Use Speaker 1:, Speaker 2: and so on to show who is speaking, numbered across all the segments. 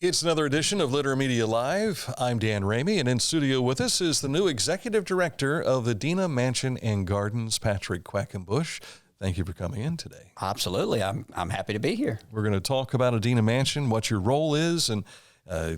Speaker 1: It's another edition of Liter Media Live. I'm Dan Ramey, and in studio with us is the new Executive Director of Adena Mansion Gardens, Patrick Quackenbush. Thank you for coming in today.
Speaker 2: Absolutely. I'm happy to be here.
Speaker 1: We're going to talk about Adena Mansion, what your role is, and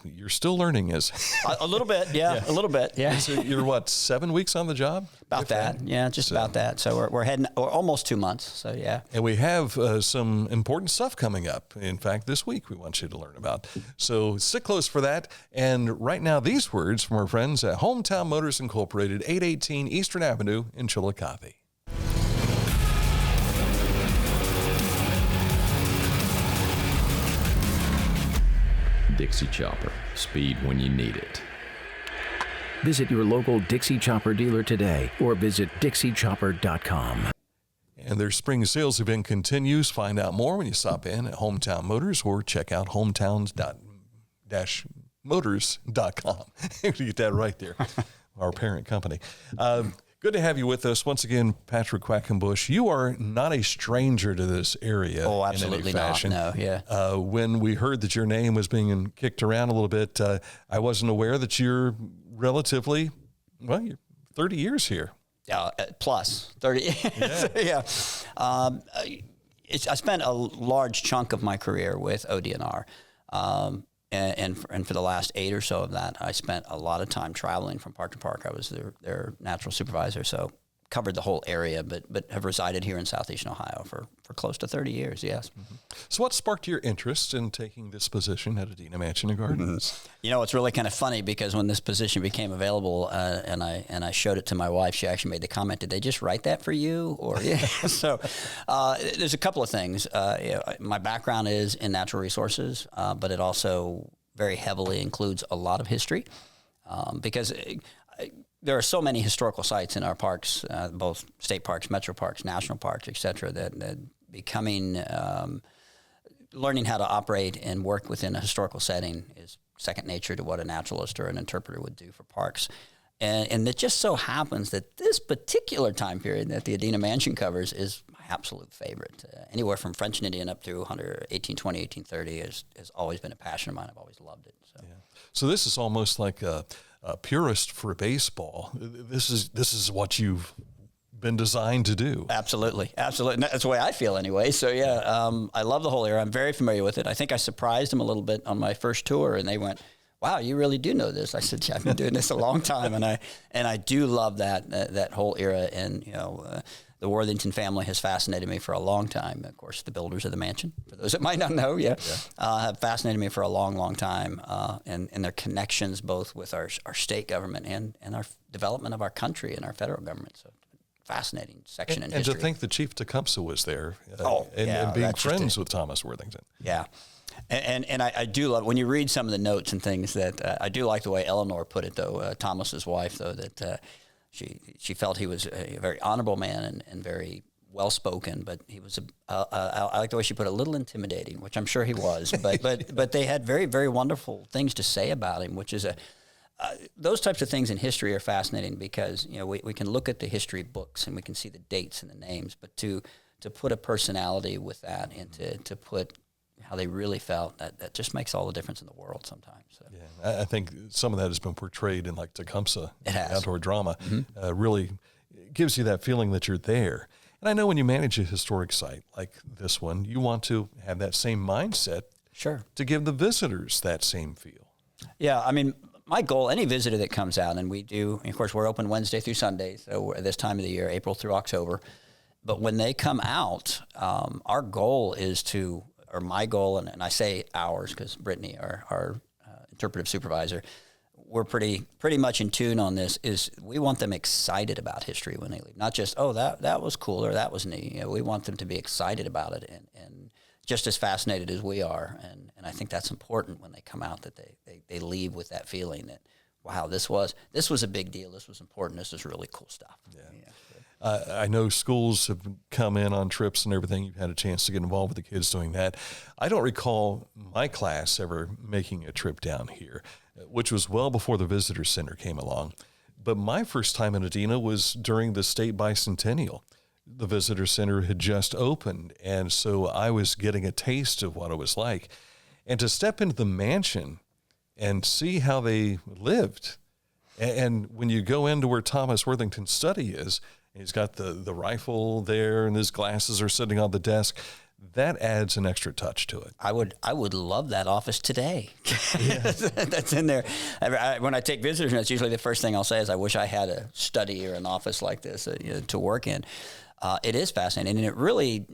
Speaker 1: you're still learning as
Speaker 2: a little bit, yeah. A little bit, yeah.
Speaker 1: So you're what, 7 weeks on the job?
Speaker 2: About that, yeah, just about that. So we're heading, or almost 2 months. So yeah.
Speaker 1: And we have some important stuff coming up. In fact, this week we want you to learn about. So sit close for that. And right now, these words from our friends at Hometown Motors Incorporated, 818 Eastern Avenue in Chillicothe.
Speaker 3: Dixie Chopper. Speed when you need it.
Speaker 4: Visit your local Dixie Chopper dealer today or visit DixieChopper.com.
Speaker 1: And their spring sales event continues. Find out more when you stop in at Hometown Motors or check out hometowns-motors.com. You get that right there, our parent company. Good to have you with us once again, Patrick Quackenbush. You are not a stranger to this area.
Speaker 2: Oh, absolutely
Speaker 1: in any fashion.
Speaker 2: not. No, yeah.
Speaker 1: When we heard that your name was being kicked around a little bit, I wasn't aware that you're relatively, well, you're 30 years here.
Speaker 2: Plus 30. Yeah. I spent a large chunk of my career with ODNR. And for the last 8 or so of that, I spent a lot of time traveling from park to park. I was their natural supervisor, so covered the whole area, but have resided here in southeastern Ohio for close to 30 years, yes.
Speaker 1: Mm-hmm. So what sparked your interest in taking this position at Adena Mansion Gardens?
Speaker 2: Mm-hmm. You know, it's really kind of funny because when this position became available and I showed it to my wife, she actually made the comment, did they just write that for you? Or yeah. So there's a couple of things. My background is in natural resources, but it also very heavily includes a lot of history because there are so many historical sites in our parks, both state parks, metro parks, national parks, et cetera, that becoming, learning how to operate and work within a historical setting is second nature to what a naturalist or an interpreter would do for parks. And it just so happens that this particular time period that the Adena Mansion covers is my absolute favorite. Anywhere from French and Indian up through 1820, 1830 has always been a passion of mine. I've always loved it. So,
Speaker 1: yeah. So this is almost like a purist for baseball. This is what you've been designed to do.
Speaker 2: Absolutely. That's the way I feel anyway. So yeah, I love the whole area. I'm very familiar with it. I think I surprised them a little bit on my first tour, and they went, "Wow, you really do know this." I said, "Yeah, I've been doing this a long time," and I do love that whole era. And the Worthington family has fascinated me for a long time. Of course, the builders of the mansion, for those that might not know, have fascinated me for a long, long time. And their connections both with our state government and our development of our country and our federal government. So fascinating section in history.
Speaker 1: And to think that Chief Tecumseh was there and being friends with Thomas Worthington.
Speaker 2: Yeah. And I do love, when you read some of the notes and things, that I do like the way Eleanor put it, though, Thomas's wife, though, that she felt he was a very honorable man and very well-spoken, but he was, I like the way she put it, a little intimidating, which I'm sure he was, but they had very, very wonderful things to say about him, which is those types of things in history are fascinating because, we can look at the history books and we can see the dates and the names, but to put a personality with that and to put how they really felt, that just makes all the difference in the world sometimes. So.
Speaker 1: Yeah, I think some of that has been portrayed in like Tecumseh, outdoor drama,
Speaker 2: Mm-hmm.
Speaker 1: Really gives you that feeling that you're there. And I know when you manage a historic site like this one, you want to have that same mindset to give the visitors that same feel.
Speaker 2: Yeah, I mean, my goal, any visitor that comes out, and we do, of course, we're open Wednesday through Sunday, so this time of the year, April through October. But when they come out, our goal is to, or my goal, and I say ours because Brittany, our interpretive supervisor, we're pretty much in tune on this, is we want them excited about history when they leave. Not just, oh, that was cool or that was neat. We want them to be excited about it and just as fascinated as we are. And I think that's important when they come out, that they leave with that feeling that, wow, this was a big deal. This was important. This is really cool stuff.
Speaker 1: Yeah. I know schools have come in on trips and everything. You've had a chance to get involved with the kids doing that. I don't recall my class ever making a trip down here, which was well before the visitor center came along. But my first time in Adena was during the state bicentennial. The visitor center had just opened, and so I was getting a taste of what it was like. and to step into the mansion and see how they lived. And when you go into where Thomas Worthington's study is, he's got the rifle there and his glasses are sitting on the desk. That adds an extra touch to it.
Speaker 2: I would love that office today. That's in there. When I take visitors, that's usually the first thing I'll say is, I wish I had a study or an office like this to work in. It is fascinating, and it really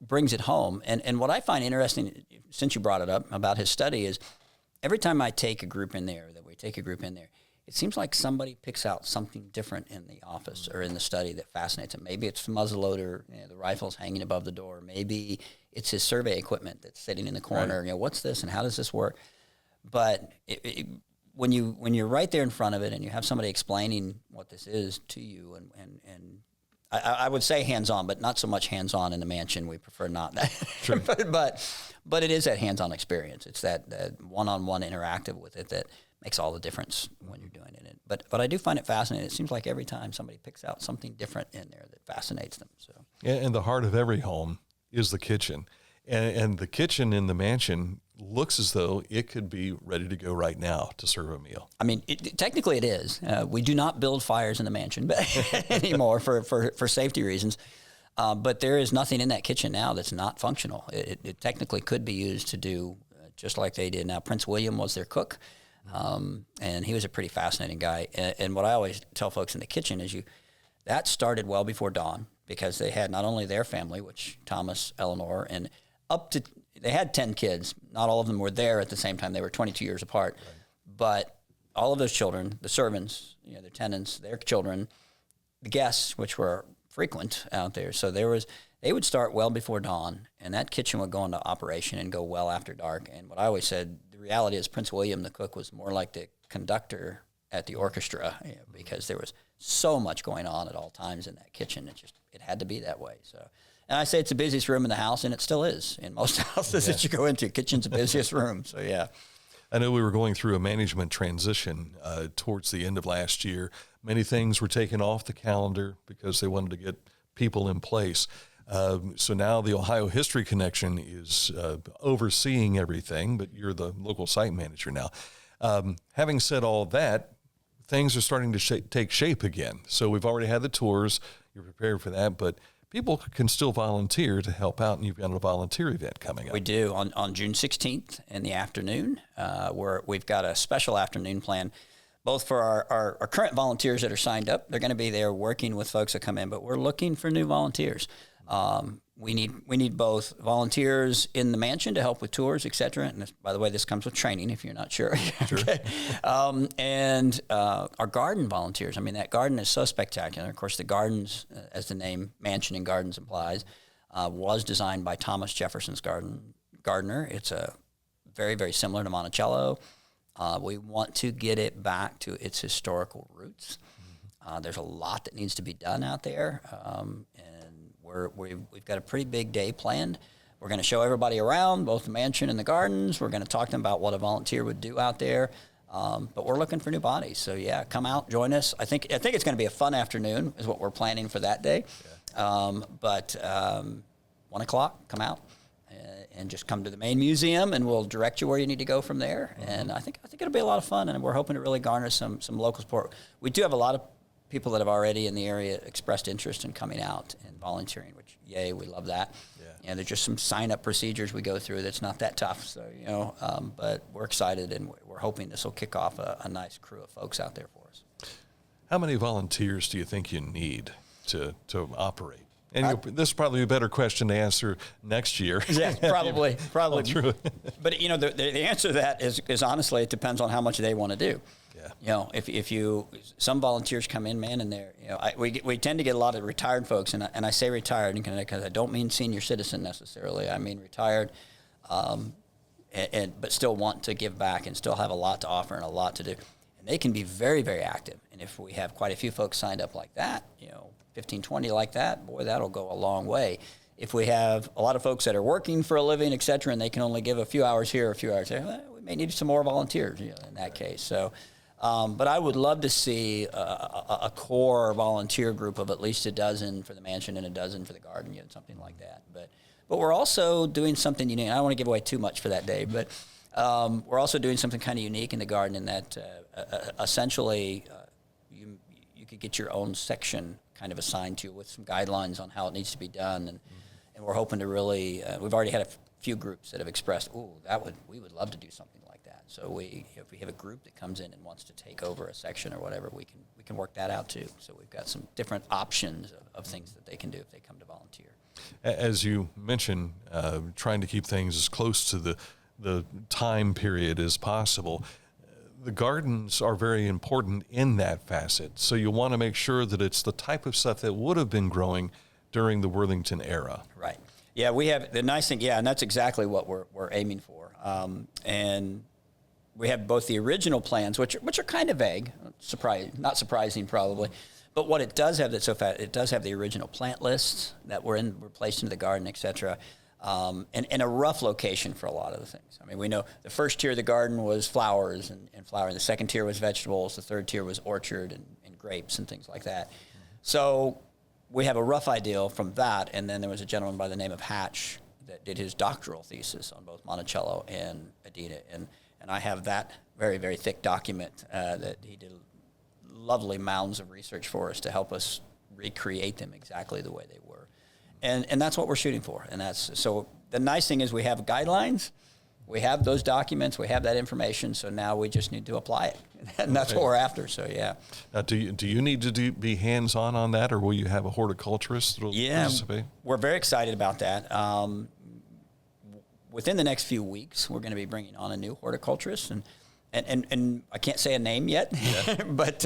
Speaker 2: brings it home. And what I find interesting, since you brought it up about his study, is every time I take a group in there, it seems like somebody picks out something different in the office or in the study that fascinates them. Maybe it's muzzleloader, the rifle's hanging above the door. Maybe it's his survey equipment that's sitting in the corner. Right. What's this and how does this work? But when you're right there in front of it and you have somebody explaining what this is to you, and I would say hands-on, but not so much hands-on in the mansion. We prefer not that.
Speaker 1: Sure.
Speaker 2: but it is that hands-on experience. It's that one-on-one interactive with it that makes all the difference when you're doing it. But I do find it fascinating. It seems like every time somebody picks out something different in there that fascinates them. So,
Speaker 1: and the heart of every home is the kitchen. And the kitchen in the mansion looks as though it could be ready to go right now to serve a meal.
Speaker 2: I mean, technically it is. We do not build fires in the mansion anymore for safety reasons. But there is nothing in that kitchen now that's not functional. It technically could be used to do just like they did. Now, Prince William was their cook. And he was a pretty fascinating guy. And what I always tell folks in the kitchen is that started well before dawn, because they had not only their family, which Thomas, Eleanor, and they had 10 kids. Not all of them were there at the same time. They were 22 years apart. Right. But all of those children, the servants, the tenants, their children, the guests, which were frequent out there. So they would start well before dawn, and that kitchen would go into operation and go well after dark. And what I always said, the reality is Prince William, the cook, was more like the conductor at the orchestra, because there was so much going on at all times in that kitchen. It had to be that way. So, and I say it's the busiest room in the house, and it still is in most houses that you go into. Kitchen's the busiest room. So yeah.
Speaker 1: I know we were going through a management transition towards the end of last year. Many things were taken off the calendar because they wanted to get people in place. So now the Ohio History Connection is overseeing everything, but you're the local site manager now. Having said all that, things are starting to take shape again. So we've already had the tours. You're prepared for that, but people can still volunteer to help out, and you've got a volunteer event coming up.
Speaker 2: We do on June 16th in the afternoon. We've got a special afternoon plan, both for our current volunteers that are signed up. They're going to be there working with folks that come in, but we're looking for new volunteers. We need both volunteers in the mansion to help with tours, et cetera. And this, by the way, this comes with training if you're not sure.
Speaker 1: Sure.
Speaker 2: Okay. And our garden volunteers. I mean, that garden is so spectacular. Of course, the gardens, as the name Mansion and Gardens implies, was designed by Thomas Jefferson's gardener. It's very, very similar to Monticello. We want to get it back to its historical roots. There's a lot that needs to be done out there, and we've got a pretty big day planned. We're going to show everybody around, both the mansion and the gardens. We're going to talk to them about what a volunteer would do out there, but we're looking for new bodies. So yeah, come out, join us. I think it's going to be a fun afternoon is what we're planning for that day. Yeah. 1 o'clock, come out. And just come to the main museum, and we'll direct you where you need to go from there. Mm-hmm. And I think it'll be a lot of fun, and we're hoping to really garner some local support. We do have a lot of people that have already in the area expressed interest in coming out and volunteering, which, yay, we love that. Yeah. And there's just some sign-up procedures we go through that's not that tough. So, but we're excited, and we're hoping this will kick off a nice crew of folks out there for us.
Speaker 1: How many volunteers do you think you need to operate? And this is probably a better question to answer next year.
Speaker 2: Yeah, probably. True. But the answer to that is honestly, it depends on how much they want to do. Yeah. If some volunteers come in, man, and they're we tend to get a lot of retired folks, and I say retired because I don't mean senior citizen necessarily. I mean retired, but still want to give back and still have a lot to offer and a lot to do, and they can be very, very active. And if we have quite a few folks signed up like that, 15, 20 like that, boy, that'll go a long way. If we have a lot of folks that are working for a living, et cetera, and they can only give a few hours here, a few hours there, well, we may need some more volunteers in that case. So, but I would love to see a core volunteer group of at least a dozen for the mansion and a dozen for the garden, something like that. But we're also doing something unique. I don't want to give away too much for that day, but we're also doing something kind of unique in the garden in that essentially you could get your own section kind of assigned to you with some guidelines on how it needs to be done. And we're hoping to really, we've already had a few groups that have expressed, we would love to do something like that. So if we have a group that comes in and wants to take over a section or whatever, we can work that out too. So we've got some different options of things that they can do if they come to volunteer.
Speaker 1: As you mentioned, trying to keep things as close to the time period as possible. The gardens are very important in that facet. So you want to make sure that it's the type of stuff that would have been growing during the Worthington era.
Speaker 2: Right. Yeah, we have the nice thing. Yeah, and that's exactly what we're aiming for. And we have both the original plans, which are kind of vague, not surprising probably. But what it does have that's so fast, it does have the original plant lists that were placed into the garden, et cetera, and a rough location for a lot of the things. I mean, we know the first tier of the garden was flowers and flowering. The second tier was vegetables. The third tier was orchard and grapes and things like that. So we have a rough idea from that, and then there was a gentleman by the name of Hatch that did his doctoral thesis on both Monticello and Adena, and I have that very, very thick document that he did lovely mounds of research for us to help us recreate them exactly the way they were. And that's what we're shooting for. And so the nice thing is we have guidelines, we have those documents, we have that information, so now we just need to apply it. And that's what we're after, so yeah.
Speaker 1: Now, do you need to be hands-on on that, or will you have a horticulturist that will participate?
Speaker 2: We're very excited about that. Within the next few weeks, we're going to be bringing on a new horticulturist, and I can't say a name yet, but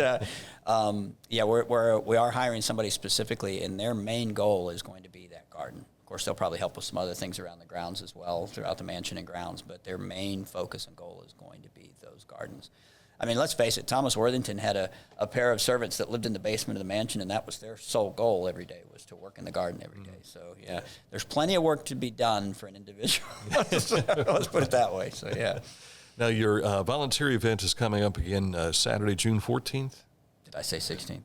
Speaker 2: we are hiring somebody specifically, and their main goal is going to be that garden. Of course, they'll probably help with some other things around the grounds as well, throughout the mansion and grounds, but their main focus and goal is going to be those gardens. I mean, let's face it, Thomas Worthington had a pair of servants that lived in the basement of the mansion, and that was their sole goal every day, was to work in the garden every day. So, yeah, there's plenty of work to be done for an individual. Let's put it that way, so yeah.
Speaker 1: Now, your volunteer event is coming up again Saturday, June 14th?
Speaker 2: Did I say 16th?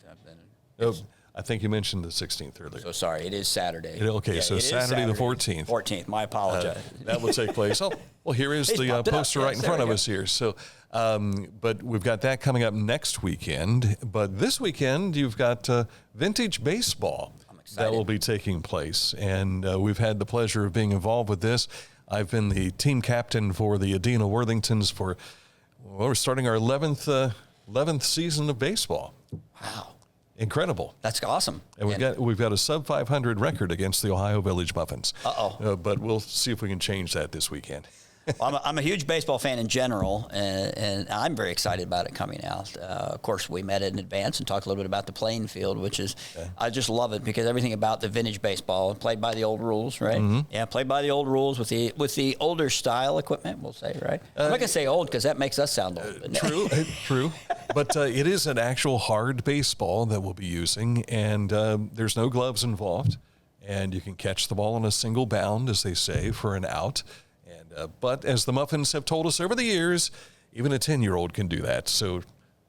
Speaker 1: I think you mentioned the 16th earlier.
Speaker 2: So sorry, it is Saturday.
Speaker 1: So Saturday the 14th.
Speaker 2: 14th, my apologies.
Speaker 1: That will take place. Oh, well, here is the poster right in front of us here. So, but we've got that coming up next weekend. But this weekend, you've got vintage baseball that will be taking place. And we've had the pleasure of being involved with this. I've been the team captain for the Adena Worthingtons we're starting our 11th season of baseball.
Speaker 2: Wow.
Speaker 1: Incredible.
Speaker 2: That's awesome.
Speaker 1: And we've got a sub 500 record against the Ohio Village Muffins. But we'll see if we can change that this weekend.
Speaker 2: Well, I'm a huge baseball fan in general, and I'm very excited about it coming out. Of course, we met in advance and talked a little bit about the playing field, which is, I just love it because everything about the vintage baseball, played by the old rules, right? Mm-hmm. Yeah, played by the old rules with the older style equipment, we'll say, right? I'm not going to say old because that makes us sound old.
Speaker 1: True. But it is an actual hard baseball that we'll be using, and there's no gloves involved, and you can catch the ball in a single bound, as they say, for an out. But as the Muffins have told us over the years, even a 10-year-old can do that. So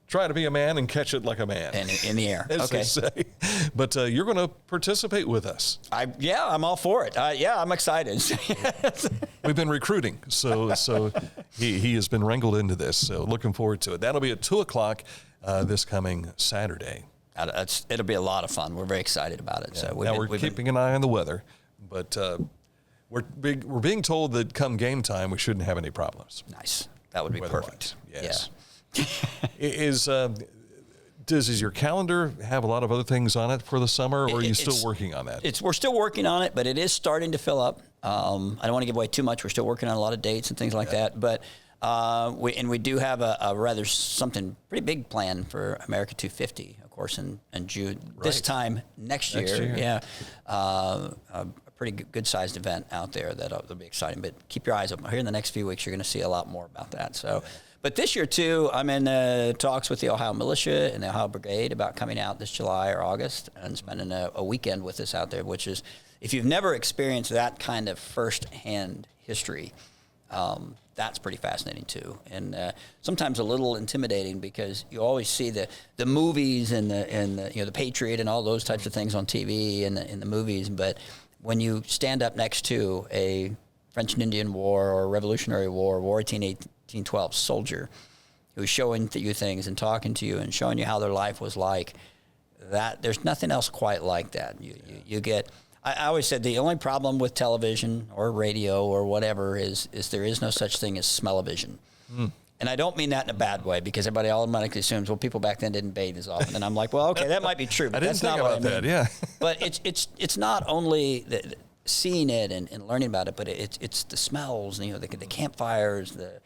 Speaker 1: try to be a man and catch it like a man.
Speaker 2: And in the air.
Speaker 1: As they say. But you're going to participate with us.
Speaker 2: I'm all for it. I'm excited.
Speaker 1: We've been recruiting. So he has been wrangled into this. So looking forward to it. That'll be at 2 o'clock this coming Saturday.
Speaker 2: It'll be a lot of fun. We're very excited about it.
Speaker 1: Yeah. So we're keeping an eye on the weather. But we're being told that come game time, we shouldn't have any problems.
Speaker 2: Nice. That would be perfect.
Speaker 1: Yes. Yeah. Does your calendar have a lot of other things on it for the summer, or are you still working on that?
Speaker 2: We're still working on it, but it is starting to fill up. I don't want to give away too much. We're still working on a lot of dates and things like that. But we do have a something pretty big plan for America 250, of course, in June. Right. This time next year. Yeah. A pretty good-sized event out there that'll be exciting. But keep your eyes open. Here in the next few weeks, you're going to see a lot more about that. So, but this year, too, I'm in talks with the Ohio Militia and the Ohio Brigade about coming out this July or August and spending a weekend with us out there, which is, if you've never experienced that kind of first-hand history, that's pretty fascinating, too. And sometimes a little intimidating because you always see the movies and the Patriot and all those types of things on TV and in the movies, but when you stand up next to a French and Indian War or Revolutionary War, War 1812 soldier who's showing you things and talking to you and showing you how their life was like, that there's nothing else quite like that. You get. I always said the only problem with television or radio or whatever is there is no such thing as smell-o-vision. And I don't mean that in a bad way, because everybody automatically assumes, well, people back then didn't bathe as often. And I'm like, well, okay, that might be true, but
Speaker 1: I didn't
Speaker 2: that's
Speaker 1: think
Speaker 2: not what I
Speaker 1: about
Speaker 2: mean.
Speaker 1: that. Yeah.
Speaker 2: But it's not only seeing it and learning about it, but it's the smells, you know, the campfires, the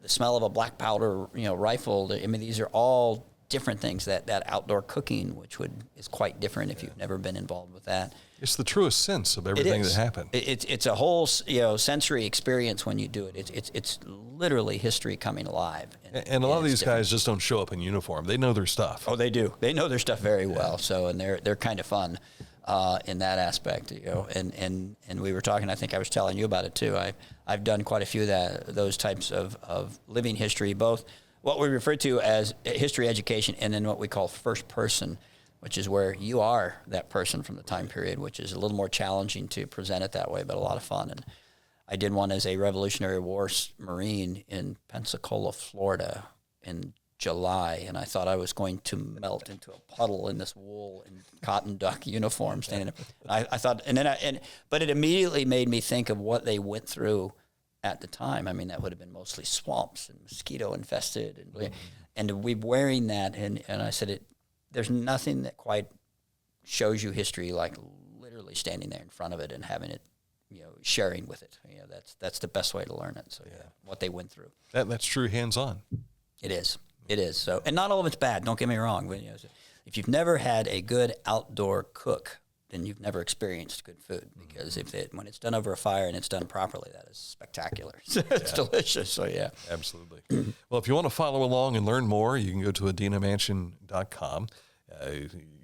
Speaker 2: smell of a black powder, you know, rifle. I mean, these are all different things. That outdoor cooking, which is quite different if you've never been involved with that.
Speaker 1: It's the truest sense of everything that happened.
Speaker 2: It's a whole sensory experience when you do it. It's literally history coming alive.
Speaker 1: And a lot of these guys just don't show up in uniform. They know their stuff.
Speaker 2: Oh, they do. They know their stuff very well. So, and they're kind of fun in that aspect. You know, and we were talking. I think I was telling you about it too. I've done quite a few of those types of living history, both what we refer to as history education, and then what we call first person, which is where you are that person from the time period, which is a little more challenging to present it that way, but a lot of fun. And I did one as a Revolutionary War Marine in Pensacola, Florida in July, and I thought I was going to melt into a puddle in this wool and cotton duck uniform standing there. I thought, but it immediately made me think of what they went through at the time. I mean, that would have been mostly swamps and mosquito infested, and we wearing that, and I said there's nothing that quite shows you history like literally standing there in front of it and having it, you know, sharing with it. You know, that's the best way to learn it. So what they went through.
Speaker 1: That's true hands-on.
Speaker 2: It is. So, and not all of it's bad. Don't get me wrong. But, you know, if you've never had a good outdoor cook, then you've never experienced good food, because when it's done over a fire and it's done properly, that is spectacular. It's delicious. So yeah, absolutely.
Speaker 1: Well, if you want to follow along and learn more, you can go to adenamansion.com.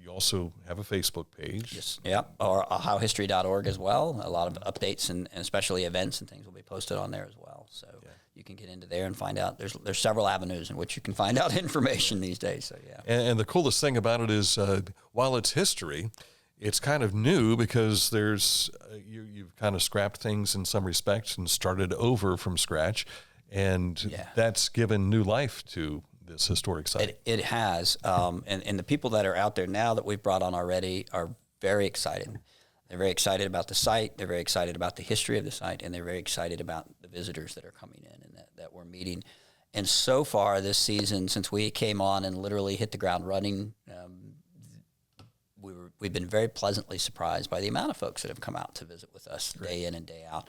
Speaker 1: You also have a Facebook page.
Speaker 2: Yes. Yeah. Or howhistory.org as well. A lot of updates and especially events and things will be posted on there as well. So you can get into there and find out. There's several avenues in which you can find out information these days. So yeah.
Speaker 1: And the coolest thing about it is, while it's history, it's kind of new, because there's you've kind of scrapped things in some respects and started over from scratch, and that's given new life to this historic site.
Speaker 2: It has, and the people that are out there now that we've brought on already are very excited. They're very excited about the site. They're very excited about the history of the site, and they're very excited about the visitors that are coming in and that we're meeting. And so far this season, since we came on and literally hit the ground running, we've been very pleasantly surprised by the amount of folks that have come out to visit with us day in and day out.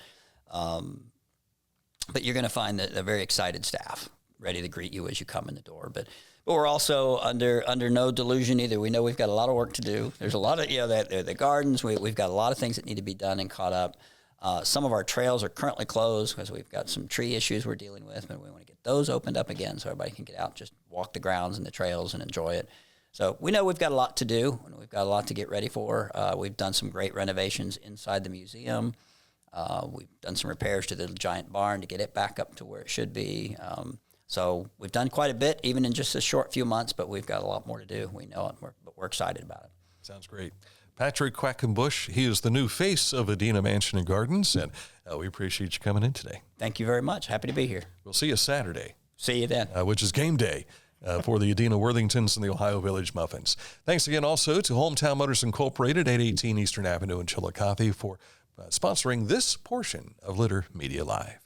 Speaker 2: But you're going to find that a very excited staff ready to greet you as you come in the door. But we're also under no delusion either. We know we've got a lot of work to do. There's a lot of, the gardens, we've got a lot of things that need to be done and caught up. Some of our trails are currently closed because we've got some tree issues we're dealing with, and we want to get those opened up again so everybody can get out, just walk the grounds and the trails and enjoy it. So we know we've got a lot to do, and we've got a lot to get ready for. We've done some great renovations inside the museum. We've done some repairs to the giant barn to get it back up to where it should be. So we've done quite a bit, even in just a short few months, but we've got a lot more to do. We know it, but we're excited about it.
Speaker 1: Sounds great. Patrick Quackenbush, he is the new face of Adena Mansion Gardens, and we appreciate you coming in today.
Speaker 2: Thank you very much. Happy to be here.
Speaker 1: We'll see you Saturday.
Speaker 2: See you then.
Speaker 1: Which is game day. For the Adena Worthingtons and the Ohio Village Muffins. Thanks again also to Hometown Motors Incorporated, 818 Eastern Avenue in Chillicothe, for sponsoring this portion of Litter Media Live.